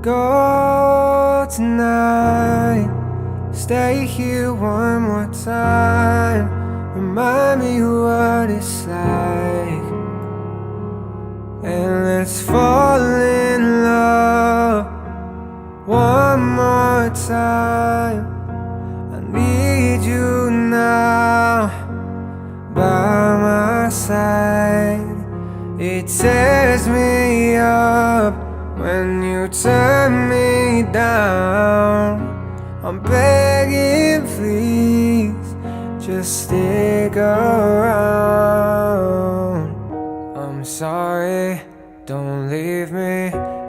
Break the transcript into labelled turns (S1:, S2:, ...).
S1: go tonight. Stay here one more time. Remind me what it's like, and let's fall in love one more time. I need you now by my side. It tears me up when you turn me down. I'm begging, please, just stick around. I'm sorry, don't leave me.